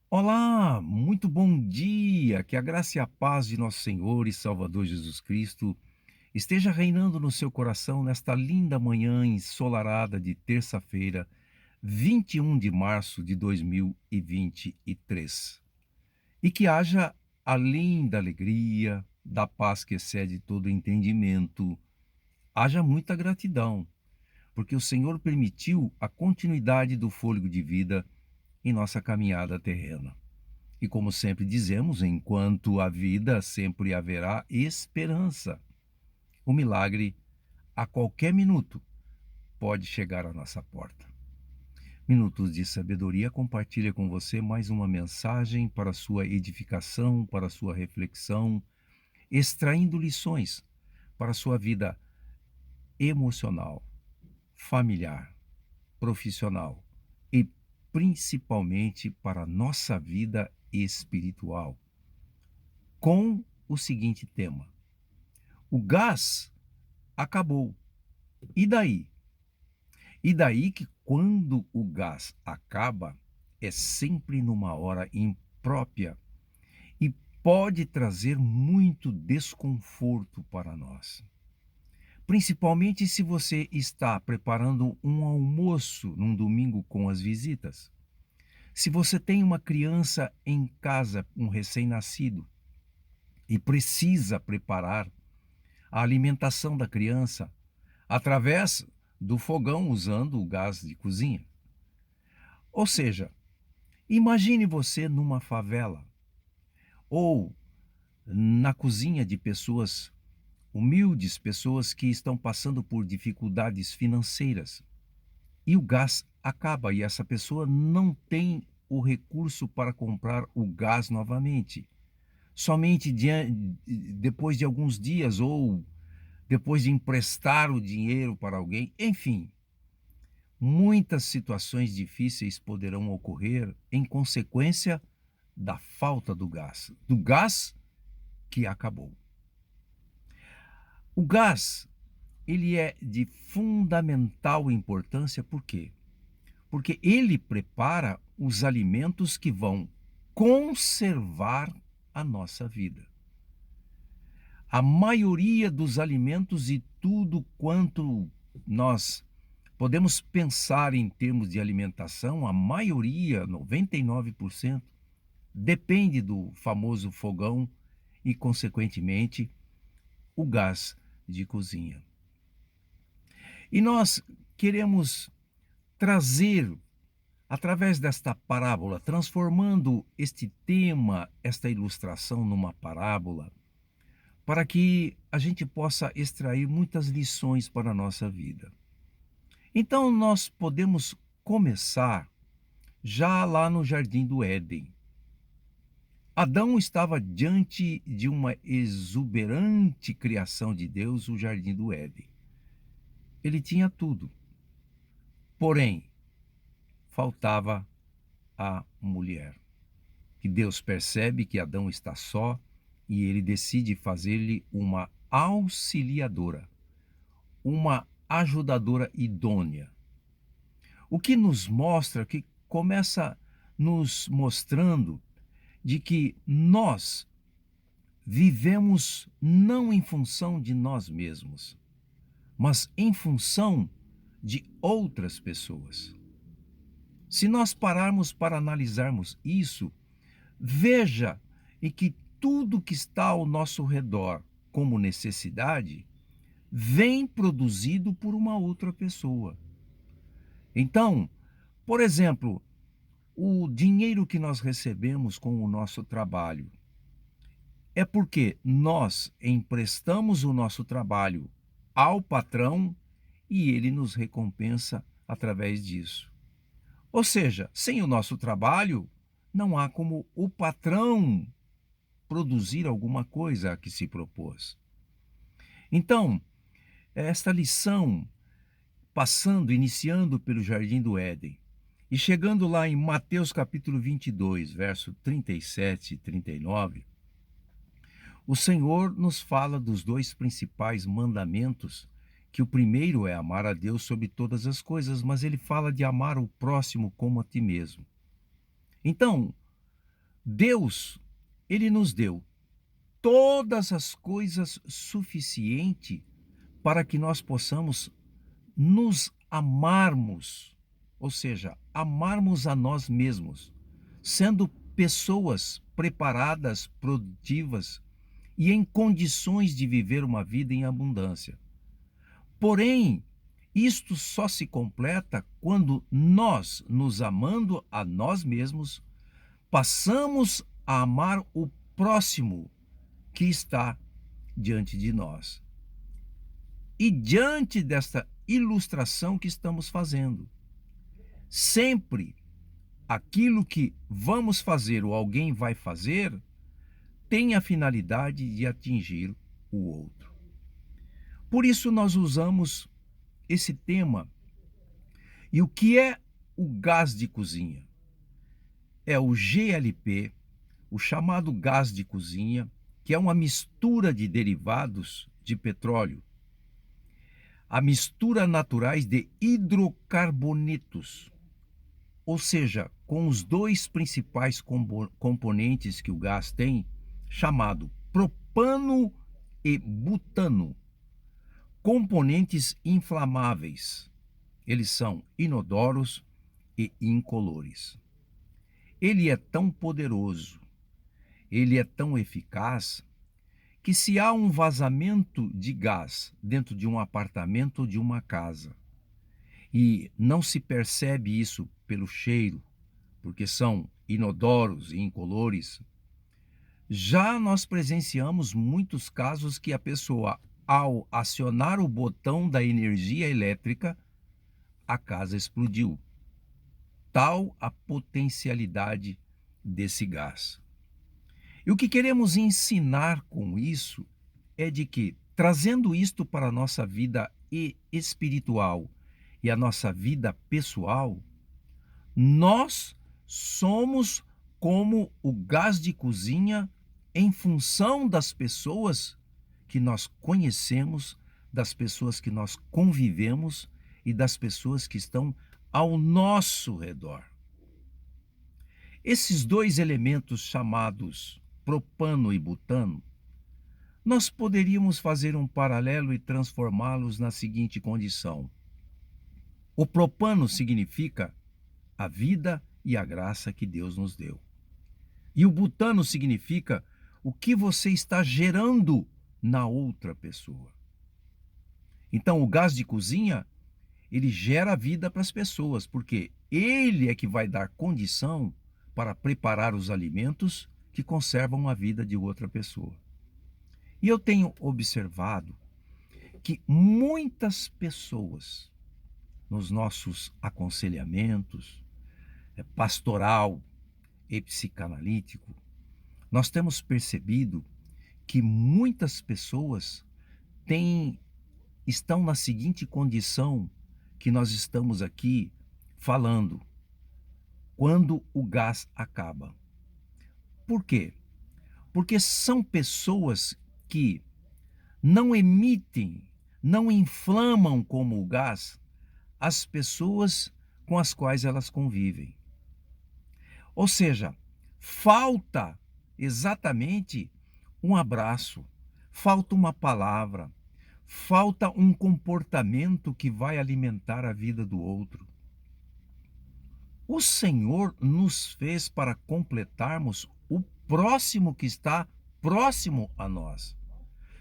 Olá, muito bom dia. Que a graça e a paz de nosso Senhor e Salvador Jesus Cristo esteja reinando no seu coração nesta linda manhã ensolarada de terça-feira, 21 de março de 2023. E que haja, além da alegria, da paz que excede todo entendimento, haja muita gratidão, porque o Senhor permitiu a continuidade do fôlego de vida em nossa caminhada terrena. E como sempre dizemos, enquanto há vida, sempre haverá esperança. O milagre, a qualquer minuto, pode chegar à nossa porta. Minutos de Sabedoria compartilha com você mais uma mensagem para sua edificação, para sua reflexão, extraindo lições para a sua vida emocional, familiar, profissional e principalmente para a nossa vida espiritual, com o seguinte tema: o gás acabou. E daí? E daí que quando o gás acaba, é sempre numa hora imprópria e pode trazer muito desconforto para nós. Principalmente se você está preparando um almoço num domingo com as visitas. Se você tem uma criança em casa, um recém-nascido, e precisa preparar a alimentação da criança através do fogão usando o gás de cozinha. Ou seja, imagine você numa favela ou na cozinha de pessoas humildes, pessoas que estão passando por dificuldades financeiras e o gás acaba e essa pessoa não tem o recurso para comprar o gás novamente. Somente depois de alguns dias ou depois de emprestar o dinheiro para alguém, enfim. Muitas situações difíceis poderão ocorrer em consequência da falta do gás que acabou. O gás, ele é de fundamental importância, por quê? Porque ele prepara os alimentos que vão conservar a nossa vida. A maioria dos alimentos e tudo quanto nós podemos pensar em termos de alimentação, a maioria, 99%, depende do famoso fogão e, consequentemente, o gás de cozinha. E nós queremos trazer, através desta parábola, transformando este tema, esta ilustração numa parábola, para que a gente possa extrair muitas lições para a nossa vida. Então, nós podemos começar já lá no Jardim do Éden. Adão estava diante de uma exuberante criação de Deus, o Jardim do Éden. Ele tinha tudo, porém, faltava a mulher. E Deus percebe que Adão está só e ele decide fazer-lhe uma auxiliadora, uma ajudadora idônea. O que nos mostra, que começa nos mostrando de que nós vivemos não em função de nós mesmos, mas em função de outras pessoas. Se nós pararmos para analisarmos isso, veja em que tudo que está ao nosso redor como necessidade vem produzido por uma outra pessoa. Então, por exemplo, o dinheiro que nós recebemos com o nosso trabalho é porque nós emprestamos o nosso trabalho ao patrão e ele nos recompensa através disso. Ou seja, sem o nosso trabalho, não há como o patrão produzir alguma coisa a que se propôs. Então, esta lição, passando, iniciando pelo Jardim do Éden, e chegando lá em Mateus capítulo 22, verso 37 e 39, o Senhor nos fala dos dois principais mandamentos, que o primeiro é amar a Deus sobre todas as coisas, mas ele fala de amar o próximo como a ti mesmo. Então, Deus, ele nos deu todas as coisas suficiente para que nós possamos nos amarmos, ou seja, amarmos a nós mesmos, sendo pessoas preparadas, produtivas e em condições de viver uma vida em abundância. Porém, isto só se completa quando nós, nos amando a nós mesmos, passamos a amar o próximo que está diante de nós. E diante desta ilustração que estamos fazendo, sempre aquilo que vamos fazer ou alguém vai fazer tem a finalidade de atingir o outro. Por isso nós usamos esse tema. E o que é o gás de cozinha? É o GLP, o chamado gás de cozinha, que é uma mistura de derivados de petróleo, a mistura naturais de hidrocarbonetos, ou seja, com os dois principais componentes que o gás tem, chamado propano e butano, componentes inflamáveis. Eles são inodoros e incolores. Ele é tão poderoso, ele é tão eficaz, que se há um vazamento de gás dentro de um apartamento ou de uma casa, e não se percebe isso pelo cheiro, porque são inodoros e incolores, já nós presenciamos muitos casos que a pessoa, ao acionar o botão da energia elétrica, a casa explodiu. Tal a potencialidade desse gás. E o que queremos ensinar com isso é de que, trazendo isto para a nossa vida espiritual e a nossa vida pessoal, nós somos como o gás de cozinha em função das pessoas que nós conhecemos, das pessoas que nós convivemos e das pessoas que estão ao nosso redor. Esses dois elementos chamados propano e butano, nós poderíamos fazer um paralelo e transformá-los na seguinte condição. O propano significa a vida e a graça que Deus nos deu. E o butano significa o que você está gerando na outra pessoa. Então, o gás de cozinha, ele gera vida para as pessoas, porque ele é que vai dar condição para preparar os alimentos que conservam a vida de outra pessoa. E eu tenho observado que muitas pessoas, nos nossos aconselhamentos, pastoral e psicanalítico, nós temos percebido que muitas pessoas estão na seguinte condição que nós estamos aqui falando: quando o gás acaba. Por quê? Porque são pessoas que não emitem, não inflamam como o gás as pessoas com as quais elas convivem. Ou seja, falta exatamente um abraço, falta uma palavra, falta um comportamento que vai alimentar a vida do outro. O Senhor nos fez para completarmos o próximo que está próximo a nós.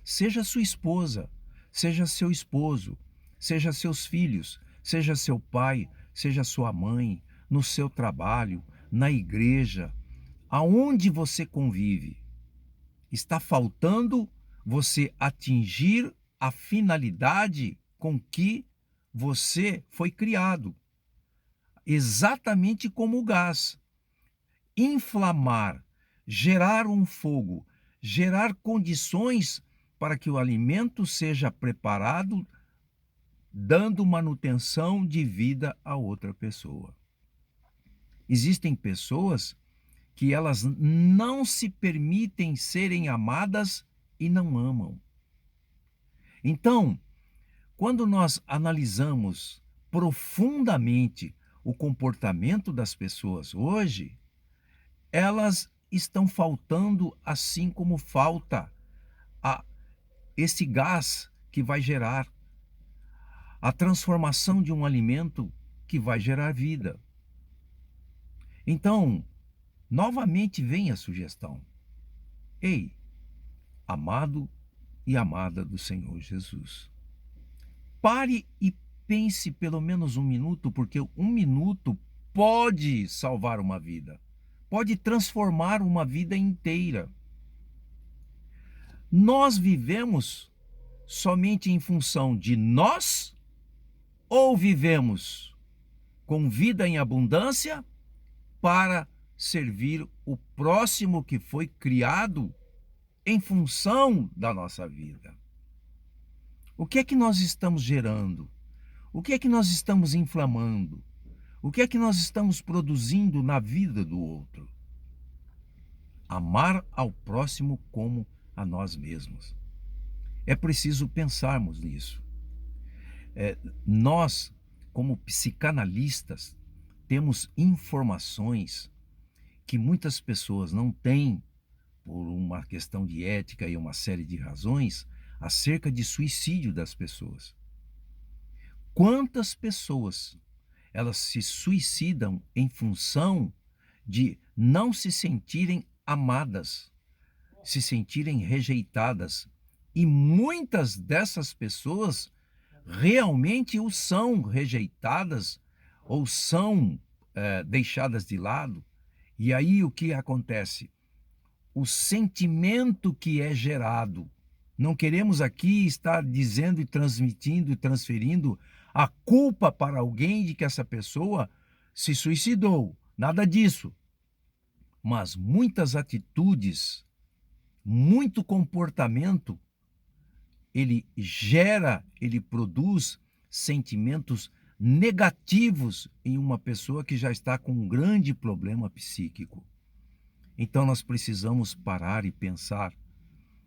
Seja sua esposa, seja seu esposo, seja seus filhos, seja seu pai, seja sua mãe, no seu trabalho, na igreja, aonde você convive. Está faltando você atingir a finalidade com que você foi criado. Exatamente como o gás. Inflamar, gerar um fogo, gerar condições para que o alimento seja preparado, dando manutenção de vida a outra pessoa. Existem pessoas que elas não se permitem serem amadas e não amam. Então, quando nós analisamos profundamente o comportamento das pessoas hoje, elas estão faltando, assim como falta a esse gás que vai gerar a transformação de um alimento que vai gerar vida. Então, novamente vem a sugestão: ei, amado e amada do Senhor Jesus, pare e pense pelo menos um minuto, porque um minuto pode salvar uma vida, pode transformar uma vida inteira. Nós vivemos somente em função de nós ou vivemos com vida em abundância para servir o próximo que foi criado em função da nossa vida? O que é que nós estamos gerando? O que é que nós estamos inflamando? O que é que nós estamos produzindo na vida do outro? Amar ao próximo como a nós mesmos. É preciso pensarmos nisso. Nós, como psicanalistas, temos informações que muitas pessoas não têm por uma questão de ética e uma série de razões acerca de suicídio das pessoas. Quantas pessoas elas se suicidam em função de não se sentirem amadas, se sentirem rejeitadas, e muitas dessas pessoas realmente o são rejeitadas ou são deixadas de lado. E aí o que acontece? O sentimento que é gerado. Não queremos aqui estar dizendo e transmitindo e transferindo a culpa para alguém de que essa pessoa se suicidou. Nada disso. Mas muitas atitudes, muito comportamento, ele produz sentimentos negativos em uma pessoa que já está com um grande problema psíquico. Então nós precisamos parar e pensar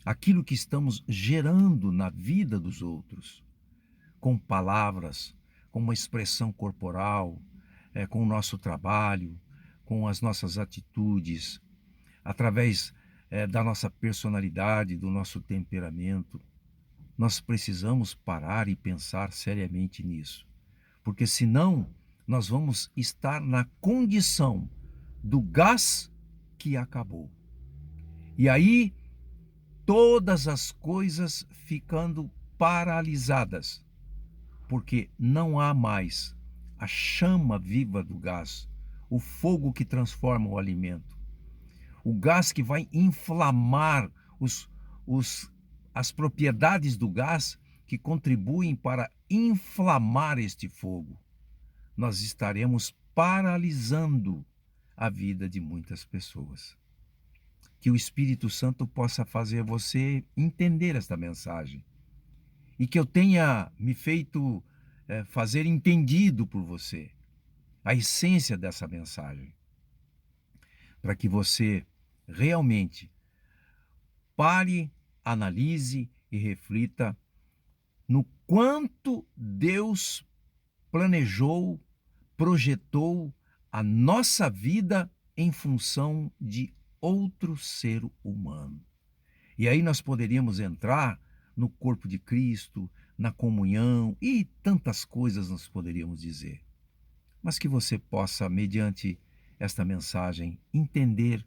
aquilo que estamos gerando na vida dos outros, com palavras, com uma expressão corporal, com o nosso trabalho, com as nossas atitudes, através da nossa personalidade, do nosso temperamento. Nós precisamos parar e pensar seriamente nisso, porque senão nós vamos estar na condição do gás que acabou. E aí todas as coisas ficando paralisadas, porque não há mais a chama viva do gás, o fogo que transforma o alimento, o gás que vai inflamar as propriedades do gás que contribuem para inflamar este fogo. Nós estaremos paralisando a vida de muitas pessoas. Que o Espírito Santo possa fazer você entender esta mensagem e que eu tenha me feito fazer entendido por você a essência dessa mensagem, para que você realmente pare, analise e reflita no quanto Deus planejou, projetou a nossa vida em função de outro ser humano. E aí nós poderíamos entrar no corpo de Cristo, na comunhão e tantas coisas nós poderíamos dizer. Mas que você possa, mediante esta mensagem, entender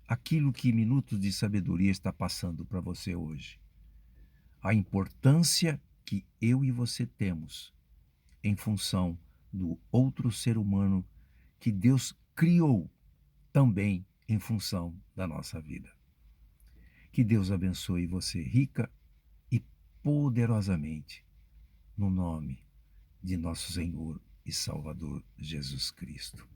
aquilo que Minutos de Sabedoria está passando para você hoje. A importância que eu e você temos em função do outro ser humano que Deus criou também em função da nossa vida. Que Deus abençoe você rica e poderosamente, no nome de nosso Senhor e Salvador Jesus Cristo.